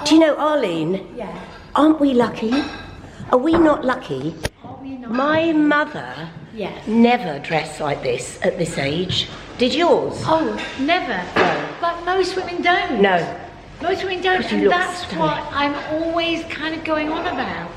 Do you know, Arlene? Yeah. Aren't we lucky? Are we not lucky? Are we not? My mother Yes. never dressed like this at this age. Did yours? Oh, never. No. But most women don't. No. Most women don't, But you and look that's stunning. what I'm always kind of going on about.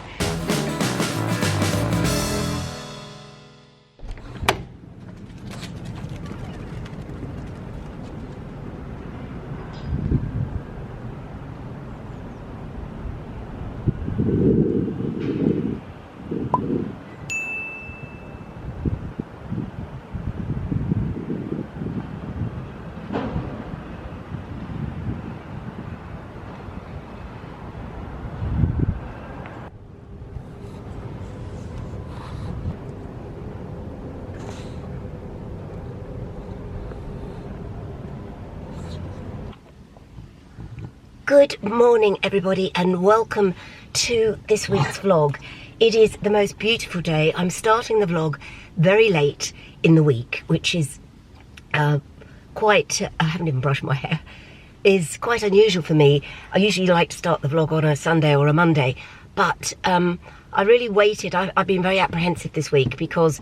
Good morning, everybody, and welcome to this week's vlog. It is the most beautiful day. I'm starting the vlog very late in the week, which is quite, I haven't even brushed my hair, is quite unusual for me. I usually like to start the vlog on a Sunday or a Monday, but I really waited. I've been very apprehensive this week because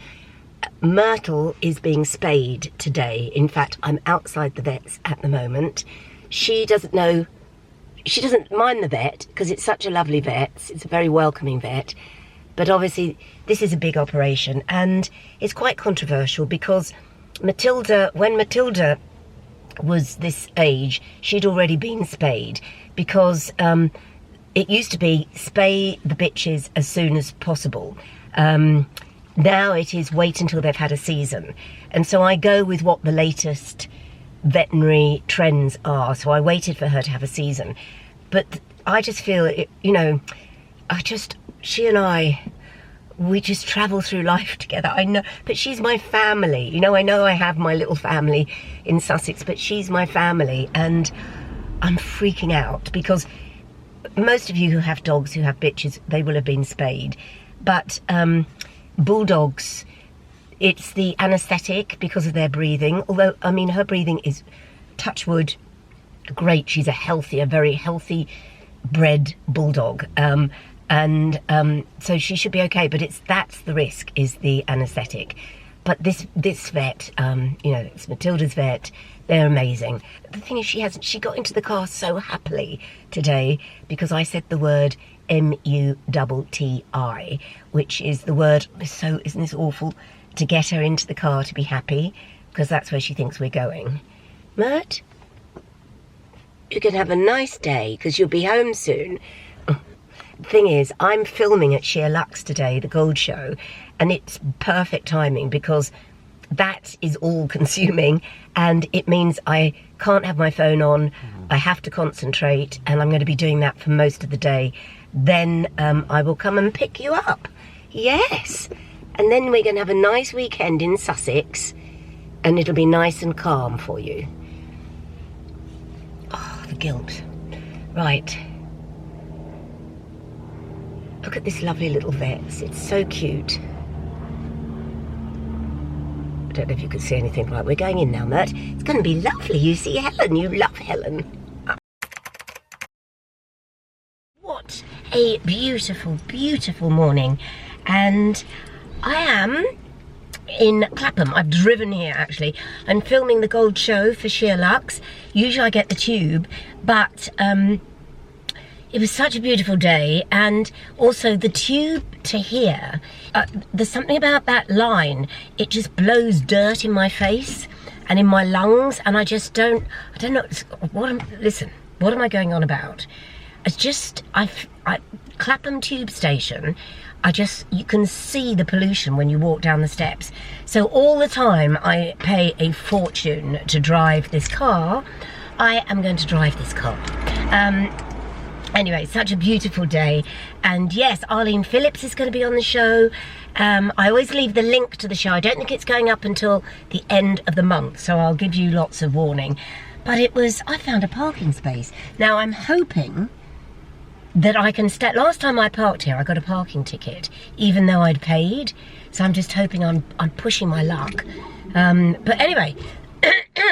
Myrtle is being spayed today. In fact, I'm outside the vet's at the moment. She doesn't know. She doesn't mind the vet because it's such a lovely vet. It's a very welcoming vet. But obviously this is a big operation and it's quite controversial because Matilda, when Matilda was this age, she'd already been spayed because it used to be spay the bitches as soon as possible. Now it is wait until they've had a season. And so I go with what the latest veterinary trends are, so I waited for her to have a season. But I just feel it, you know, she and I, we just travel through life together. I know, but she's my family, you know. I know I have my little family in Sussex, but she's my family, and I'm freaking out because most of you who have dogs, who have bitches, they will have been spayed, but bulldogs, it's the anaesthetic because of their breathing. Although, I mean, her breathing is, touch wood, great. She's a very healthy bred bulldog. So she should be okay, but that's the risk, is the anaesthetic. But this vet, you know, it's Matilda's vet. They're amazing. The thing is, she got into the car so happily today because I said the word M-U-T-T-I, which is the word, so isn't this awful, to get her into the car to be happy, because that's where she thinks we're going. Mert, you can have a nice day because you'll be home soon. The thing is, I'm filming at Sheerluxe today, the gold show, and it's perfect timing because that is all consuming and it means I can't have my phone on. I have to concentrate, and I'm going to be doing that for most of the day. Then I will come and pick you up. Yes. And then we're going to have a nice weekend in Sussex, and it'll be nice and calm for you. Oh, the guilt. Right. Look at this lovely little vet. It's so cute. I don't know if you can see anything. Right, we're going in now, Mert. It's going to be lovely. You see Helen. You love Helen. What a beautiful, beautiful morning. And I am in Clapham. I've driven here, actually. I'm filming the gold show for Sheerluxe. Usually I get the tube, but it was such a beautiful day, and also the tube to here, there's something about that line, it just blows dirt in my face and in my lungs, and I don't know, listen, what am I going on about? It's just, Clapham tube station, you can see the pollution when you walk down the steps. So all the time I pay a fortune to drive this car. I am going to drive this car. Anyway, such a beautiful day. And yes, Arlene Phillips is going to be on the show. I always leave the link to the show. I don't think it's going up until the end of the month, so I'll give you lots of warning. But I found a parking space. Now I'm hoping that I can stay. Last time I parked here, I got a parking ticket, even though I'd paid. So I'm just hoping I'm pushing my luck. But anyway,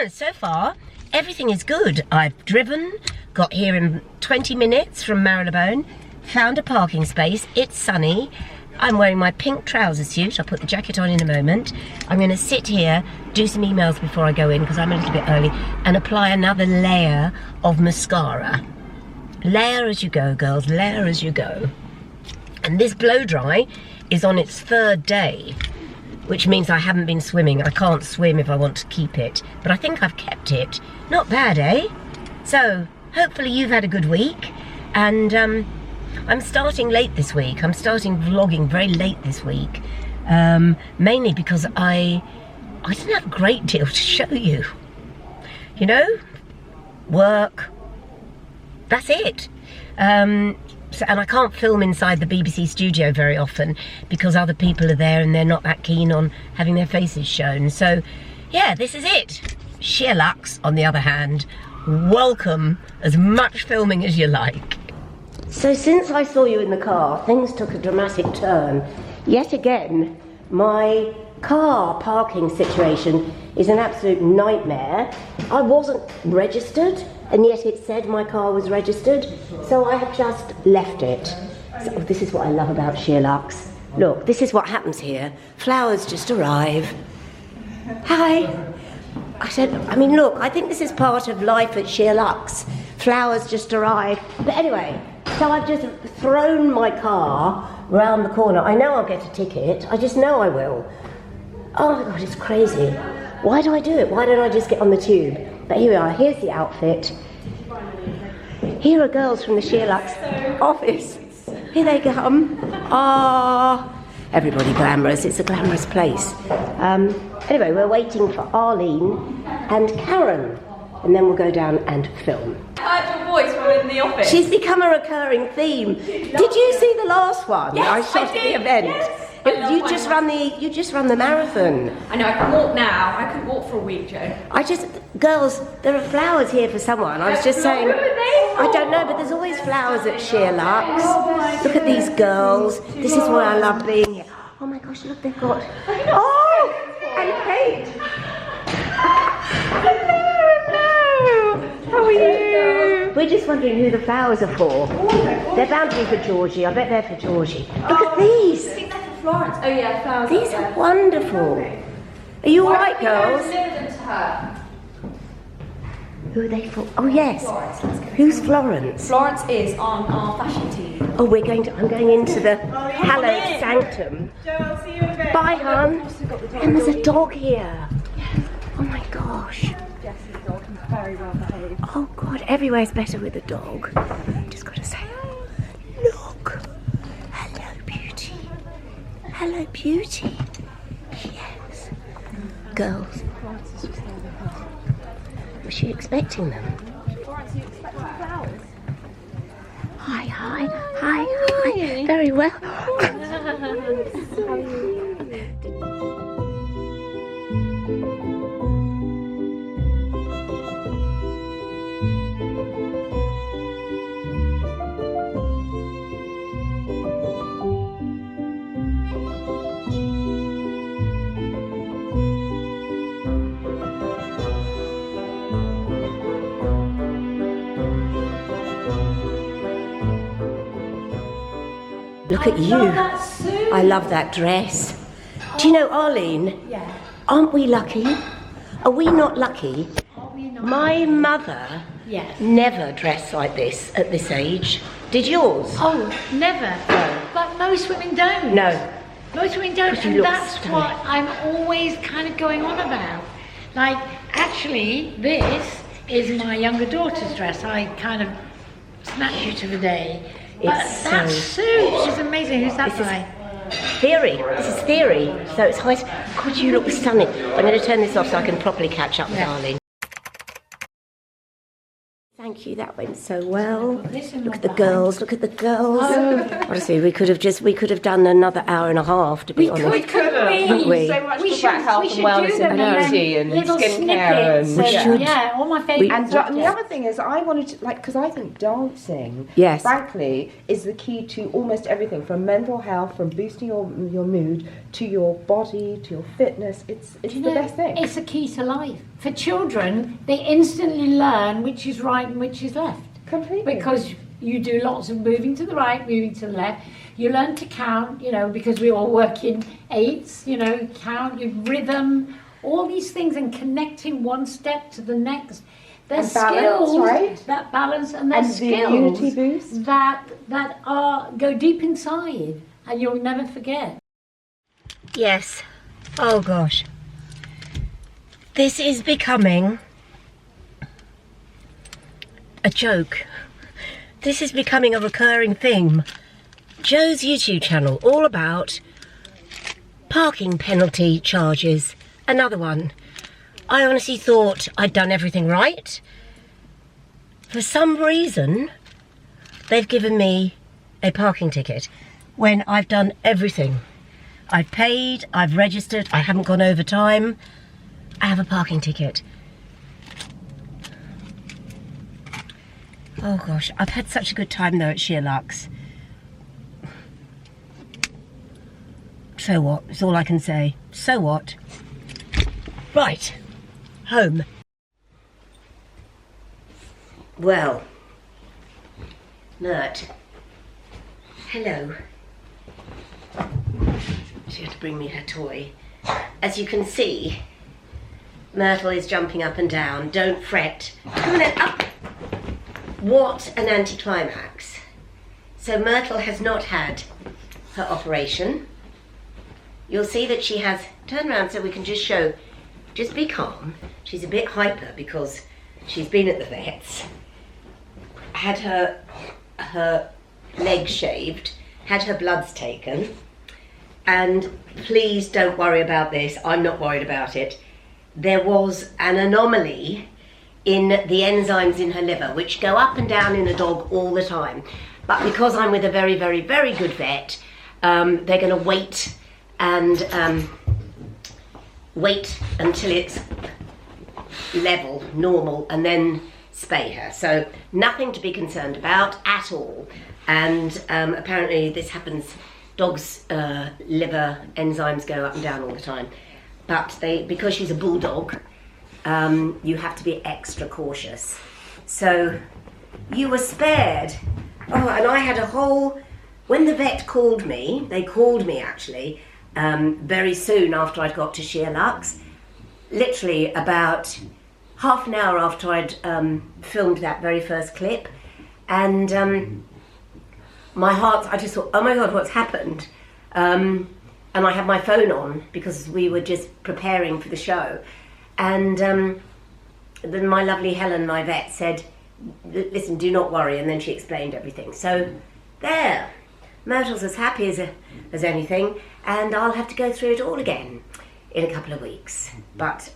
so far, everything is good. I've driven, Got here in 20 minutes from Marylebone. Found a parking space. It's sunny. I'm wearing my pink trouser suit. I'll put the jacket on in a moment. I'm going to sit here, do some emails before I go in because I'm a little bit early, and apply another layer of mascara. Layer as you go, girls, layer as you go. And this blow dry is on its 3rd day, which means I haven't been swimming. I can't swim if I want to keep it, but I think I've kept it. Not bad, eh? So, hopefully you've had a good week, and I'm starting late this week. I'm starting vlogging very late this week, mainly because I didn't have a great deal to show you. You know, work, that's it. And I can't film inside the BBC studio very often because other people are there and they're not that keen on having their faces shown. So, yeah, this is it. Sheerluxe, on the other hand, welcome as much filming as you like. So since I saw you in the car, things took a dramatic turn. Yet again, my car parking situation is an absolute nightmare. I wasn't registered, and yet it said my car was registered, so I have just left it. So this is what I love about Sheerluxe. Look, this is what happens here. Flowers just arrive. Hi. I mean, look, I think this is part of life at Sheerluxe. Flowers just arrive. But anyway, so I've just thrown my car round the corner. I know I'll get a ticket. I just know I will. Oh my God, it's crazy. Why do I do it? Why don't I just get on the tube? But here we are. Here's the outfit. Here are girls from the Sheerluxe office. Here they come. Ah, everybody glamorous. It's a glamorous place. Anyway, we're waiting for Arlene and Karen, and then we'll go down and film. I heard your voice from in the office. She's become a recurring theme. Did you see the last one? Yes, I shot I did. at the event. Yes. You just run the marathon. I know, I can walk now. I couldn't walk for a week, Joe. Girls, there are flowers here for someone. I was just saying, Who are they for? I don't know, but there's always flowers at Sheerluxe. Look at these girls. This is why I love being here. Oh my gosh, look, they've got... Oh! And Kate! Hello! How are you? We're just wondering who the flowers are for. They're bound to be for Georgie. I bet they're for Georgie. Look at these! I think they're for Florence. Oh yeah, flowers. These are wonderful. Are you alright, girls? Deliver them to her. Who are they for? Oh yes. Florence, let's go. Who's Florence? Florence is on our fashion team. Oh, I'm going into the hallowed sanctum. Joe, I'll see you in a bit. Bye, hon. And there's a dog here. Oh my gosh. Jess's dog is very well behaved. Oh God, everywhere's better with a dog. Just got to say, look. Hello, beauty. Hello, beauty. Yes. Girls. Was she expecting them? Florence, you expecting flowers? Hi. Very well. Look at you. I love that dress. Do you know, Arlene? Yeah. Aren't we lucky? Are we not lucky? Are we not? My mother Yes. never dressed like this at this age. Did yours? Oh, never. No. But most women don't. No. Most women don't, But you and look that's stunning. what I'm always kind of going on about. Like, actually, this is my younger daughter's dress. I kind of snatched you to the day. But It's that so- suit is amazing. Who's that This is- by? Theory. This is Theory. So it's high. God, you look stunning. I'm going to turn this off so I can properly catch up with Yeah. Arlene. Thank you. That went so well. This in Look my at the bag. girls. Look at the girls. Honestly, we could have done another hour and a half. To be honest, couldn't we? So much We talk should- about health we and should wellness do them and and beauty and little skincare snippets and We should. Yeah, all my favourite. And the other thing is, I wanted to, like, because I think dancing, Yes. frankly, is the key to almost everything, from mental health, from boosting your mood, to your body, to your fitness. It's the best thing. It's a key to life. For children, they instantly learn which is right and which is left. Completely. because you do lots of moving to the right, moving to the left. You learn to count, you know, because we all work in eights, you know, count, your rhythm, all these things, and connecting one step to the next. There's balance, skills, right? that balance, and there's And the immunity skills boost. that are go deep inside, and you'll never forget. Yes. Oh gosh. This is becoming a joke. This is becoming a recurring theme. Joe's YouTube channel, all about parking penalty charges. Another one. I honestly thought I'd done everything right. For some reason, they've given me a parking ticket when I've done everything. I've paid, I've registered, I haven't gone over time. I have a parking ticket. Oh gosh, I've had such a good time though at Sheerluxe. So what? It's all I can say. So what? Right, home. Well, Myrt, hello. She had to bring me her toy. As you can see, Myrtle is jumping up and down. Don't fret. Come on then, up. What an anticlimax. So Myrtle has not had her operation. You'll see that she has, turn around so we can just show, just be calm. She's a bit hyper because she's been at the vet's, had her leg shaved, had her bloods taken, and please don't worry about this, I'm not worried about it. There was an anomaly in the enzymes in her liver, which go up and down in a dog all the time. But because I'm with a very, very, very good vet, they're going to wait and wait until it's level, normal, and then spay her. So nothing to be concerned about at all. And apparently this happens, dogs' liver enzymes go up and down all the time. But because she's a bulldog, you have to be extra cautious. So you were spared. Oh, and I had a whole, when the vet called me, they called me actually, very soon after I'd got to Sheerluxe, literally about half an hour after I'd filmed that very first clip, and my heart, I just thought, oh my God, what's happened? And I had my phone on because we were just preparing for the show, and then my lovely Helen, my vet, said, listen, do not worry, and then she explained everything. So there, Myrtle's as happy as anything, and I'll have to go through it all again in a couple of weeks, but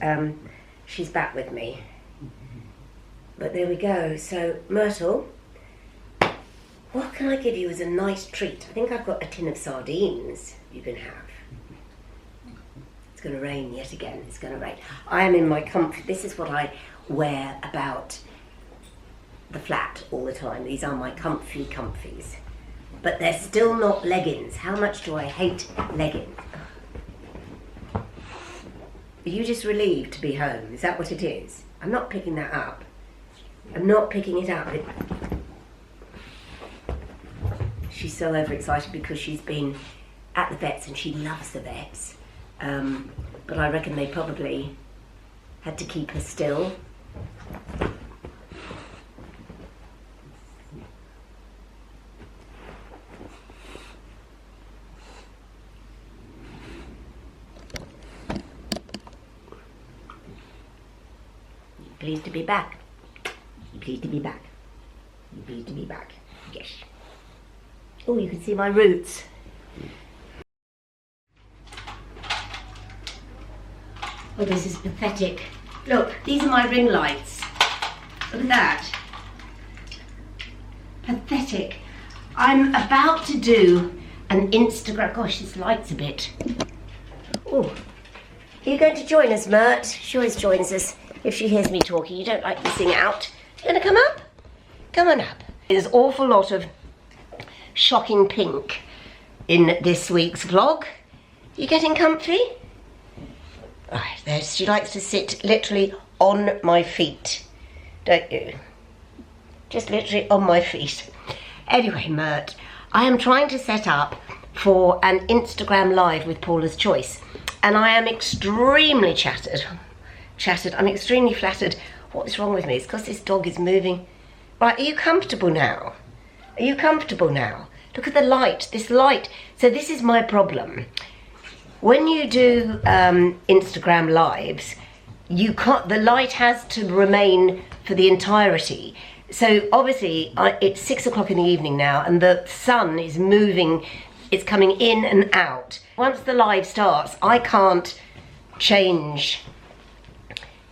she's back with me. But there we go. So Myrtle, what can I give you as a nice treat? I think I've got a tin of sardines you can have. It's going to rain yet again. It's going to rain. I am in my comfy. This is what I wear about the flat all the time. These are my comfies. But they're still not leggings. How much do I hate leggings? Are you just relieved to be home? Is that what it is? I'm not picking that up. I'm not picking it up. She's so overexcited because she's been at the vet's and she loves the vet's. But I reckon they probably had to keep her still. Pleased to be back. Pleased to be back. Pleased to be back. Yes. Oh, you can see my roots. Oh, this is pathetic. Look, these are my ring lights. Look at that. Pathetic. I'm about to do an Instagram. Gosh, this light's a bit. Oh, are you going to join us, Myrt? She always joins us if she hears me talking. You don't like missing out. You gonna come up? Come on up. There's an awful lot of shocking pink in this week's vlog. You getting comfy? Right, there, she likes to sit literally on my feet, don't you? just literally on my feet. Anyway, Myrt, I am trying to set up for an Instagram live with Paula's Choice, and I am extremely chattered. I'm extremely flattered. What is wrong with me? It's because this dog is moving. Right, are you comfortable now? Are you comfortable now? Look at the light, this light. So this is my problem. When you do Instagram lives, you can't, the light has to remain for the entirety. So obviously it's 6 o'clock in the evening now, and the sun is moving, it's coming in and out. Once the live starts, I can't change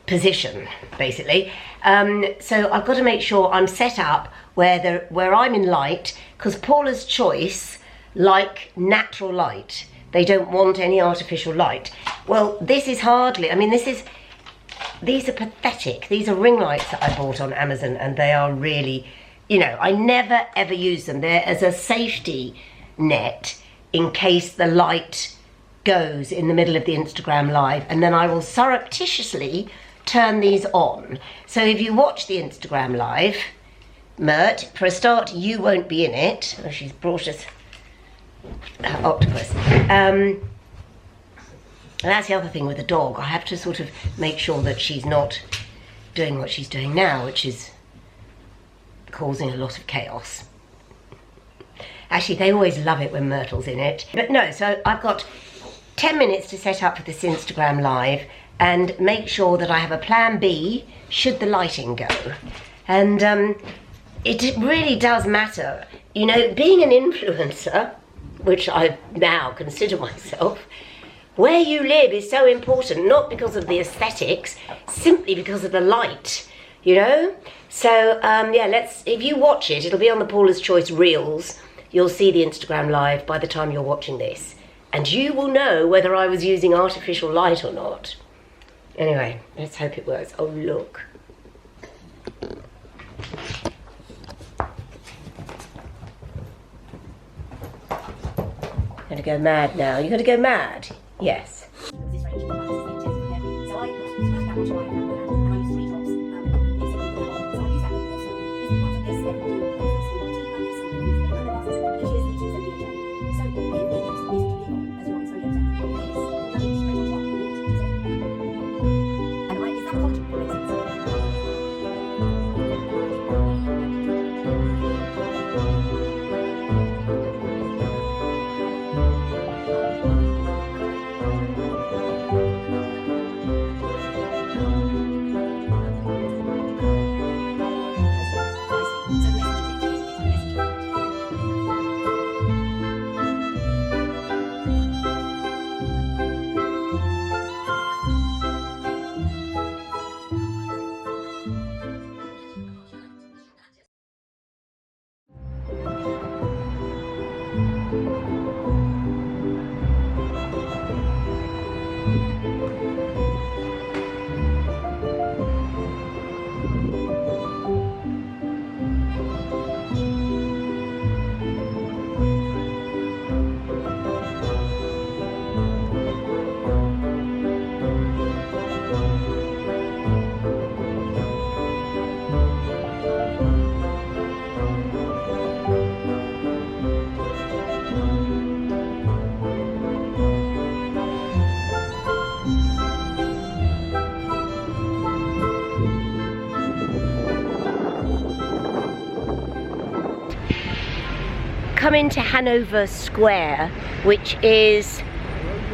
position, basically. So I've got to make sure I'm set up where I'm in light, because Paula's Choice like natural light. They don't want any artificial light. Well, this is hardly, I mean, these are pathetic. These are ring lights that I bought on Amazon, and they are really, you know, I never ever use them. They're as a safety net in case the light goes in the middle of the Instagram live, and then I will surreptitiously turn these on. So if you watch the Instagram live, Myrt, for a start, you won't be in it. Oh, she's brought us octopus. And that's the other thing with the dog. I have to sort of make sure that she's not doing what she's doing now, which is causing a lot of chaos. Actually, they always love it when Myrtle's in it. But no, so I've got 10 minutes to set up for this Instagram live and make sure that I have a plan B should the lighting go. And it really does matter. You know, being an influencer, which I now consider myself, where you live is so important, not because of the aesthetics, simply because of the light, you know? So, yeah, if you watch it, it'll be on the Paula's Choice Reels. You'll see the Instagram live by the time you're watching this. And you will know whether I was using artificial light or not. Anyway, let's hope it works. Oh, look. Gonna go mad now. You're gonna go mad? Yes. Come into Hanover Square, which is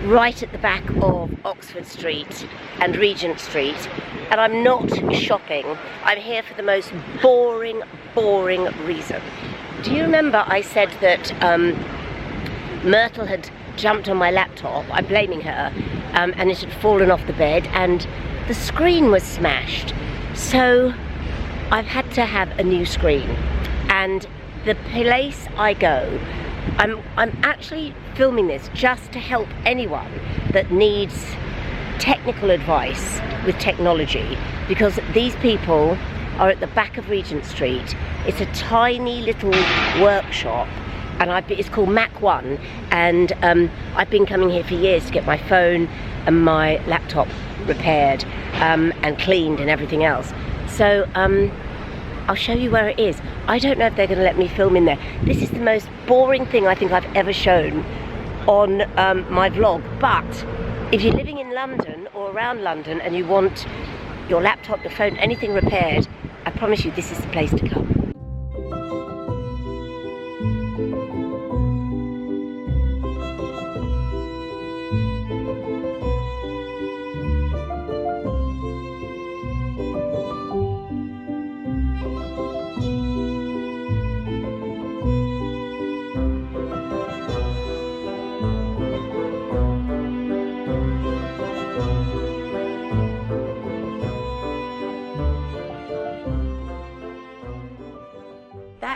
right at the back of Oxford Street and Regent Street, and I'm not shopping. I'm here for the most boring reason. Do you remember I said that Myrtle had jumped on my laptop? I'm blaming her, and it had fallen off the bed and the screen was smashed. So I've had to have a new screen, and the place I go, I'm actually filming this just to help anyone that needs technical advice with technology, because these people are at the back of Regent Street. It's a tiny little workshop, and it's called Mac 1, and I've been coming here for years to get my phone and my laptop repaired and cleaned and everything else. So I'll show you where it is. I don't know if they're going to let me film in there. This is the most boring thing I think I've ever shown on my vlog. But if you're living in London or around London and you want your laptop, your phone, anything repaired, I promise you this is the place to come.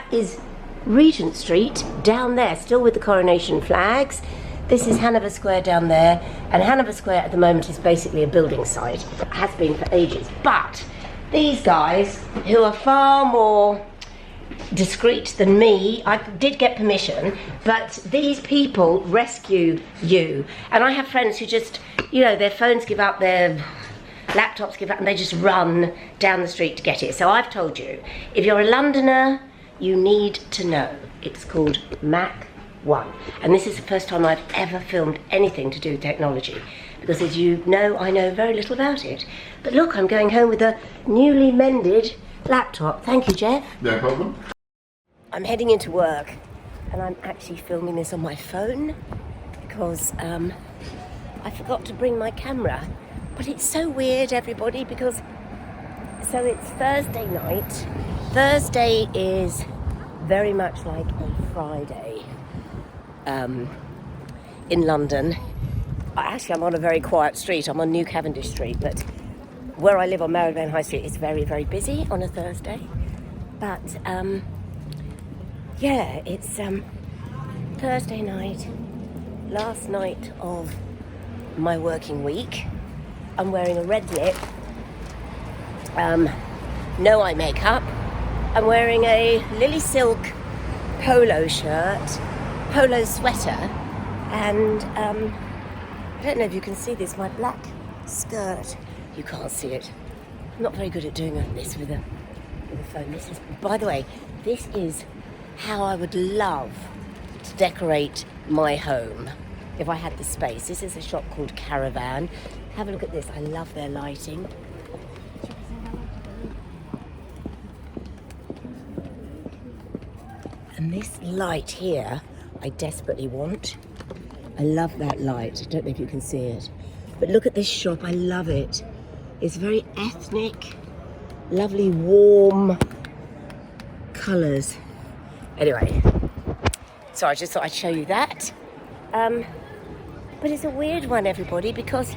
Is Regent Street down there, still with the coronation flags. This is Hanover Square down there, and Hanover Square at the moment is basically a building site. It has been for ages. But these guys, who are far more discreet than me, I did get permission, but these people rescue you. And I have friends who just, you know, their phones give up, their laptops give up, and they just run down the street to get it. So I've told you, if you're a Londoner, you need to know. It's called Mac 1. And this is the first time I've ever filmed anything to do with technology. Because as you know, I know very little about it. But look, I'm going home with a newly mended laptop. Thank you, Jeff. No problem. I'm heading into work. And I'm actually filming this on my phone. Because I forgot to bring my camera. But it's so weird, everybody, because... So it's Thursday night. Thursday is very much like a Friday in London. Actually, I'm on a very quiet street. I'm on New Cavendish Street, but where I live on Marylebone High Street is very, very busy on a Thursday. But yeah, it's Thursday night, last night of my working week. I'm wearing a red lip, no eye makeup. I'm wearing a Lily Silk polo shirt, polo sweater, and I don't know if you can see this, my black skirt. You can't see it. I'm not very good at doing this with a phone. This is, by the way, this is how I would love to decorate my home if I had the space. This is a shop called Caravan. Have a look at this. I love their lighting. And this light here, I desperately want. I love that light. I don't know if you can see it. But look at this shop, I love it. It's very ethnic, lovely warm colours. Anyway, so I just thought I'd show you that. But it's a weird one, everybody, because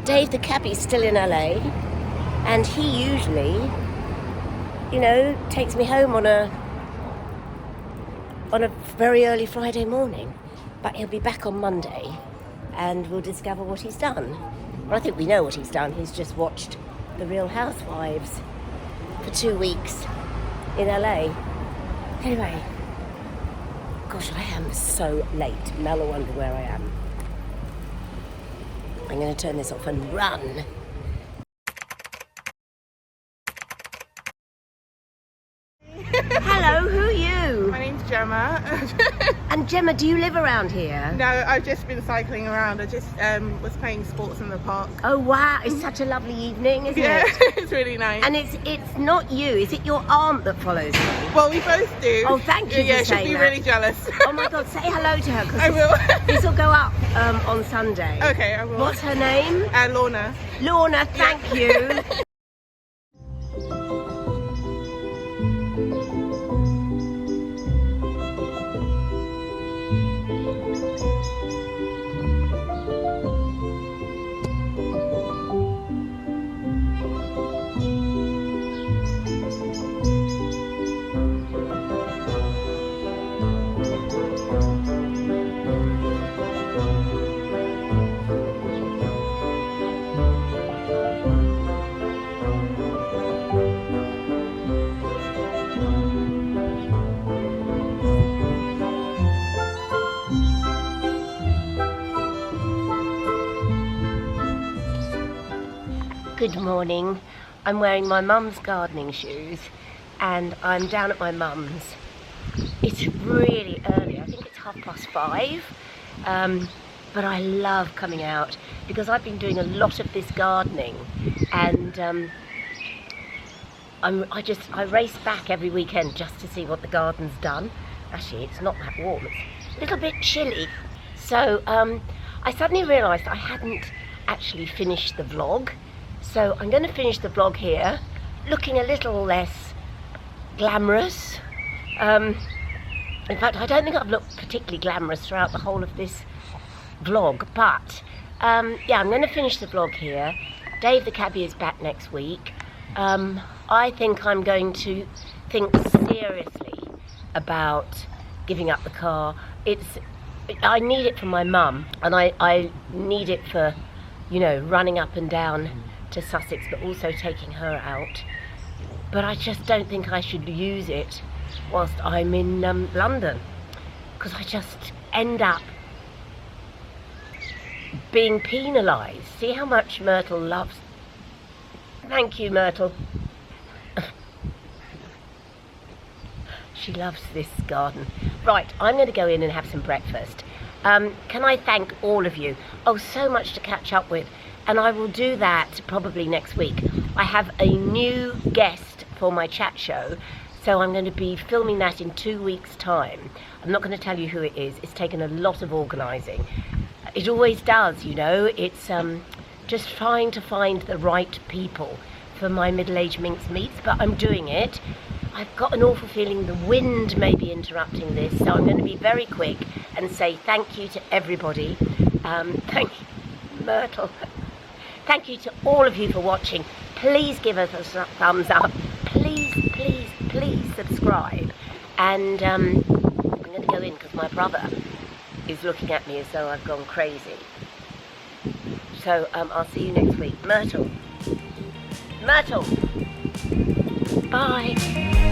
Dave the cabbie's still in LA, and he usually, you know, takes me home on a very early Friday morning. But he'll be back on Monday, and we'll discover what he's done. Well, I think we know what he's done. He's just watched The Real Housewives for 2 weeks in LA. Anyway, gosh, I am so late. Mel will wonder where I am. I'm going to turn this off and run. Hello, who are you? My name's Gemma. And Gemma, do you live around here? No, I've just been cycling around. I just was playing sports in the park. Oh wow, it's such a lovely evening, isn't Yeah, it? it's really nice. And it's not you, is it your aunt that follows you? Well, we both do. Oh, thank you Yeah, for she'll saying be that. really jealous. Oh my God, say hello to her. 'Cause I will. This will go up on Sunday. Okay, I will. What's her name? Lorna. Lorna, thank you. Good morning. I'm wearing my mum's gardening shoes and I'm down at my mum's. It's really early, I think it's 5:30, but I love coming out because I've been doing a lot of this gardening, and I race back every weekend just to see what the garden's done. Actually, it's not that warm, it's a little bit chilly. So I suddenly realised I hadn't actually finished the vlog. So I'm going to finish the vlog here, looking a little less glamorous. In fact, I don't think I've looked particularly glamorous throughout the whole of this vlog, but yeah, I'm going to finish the vlog here. Dave the cabbie is back next week. I think I'm going to think seriously about giving up the car. I need it for my mum, and I need it for, you know, running up and down to Sussex, but also taking her out. But I just don't think I should use it whilst I'm in London, because I just end up being penalised. See how much Myrtle loves. Thank you, Myrtle. She loves this garden. Right, I'm going to go in and have some breakfast. Can I thank all of you? Oh, so much to catch up with, and I will do that probably next week. I have a new guest for my chat show, so I'm going to be filming that in 2 weeks' time. I'm not going to tell you who it is. It's taken a lot of organising. It always does, you know. It's just trying to find the right people for my middle-aged Minx meets, but I'm doing it. I've got an awful feeling the wind may be interrupting this, so I'm going to be very quick and say thank you to everybody. Thank you, Myrtle. Thank you to all of you for watching. Please give us a thumbs up. Please, please, please subscribe. And I'm going to go in because my brother is looking at me as though I've gone crazy. So I'll see you next week. Myrtle. Myrtle. Bye.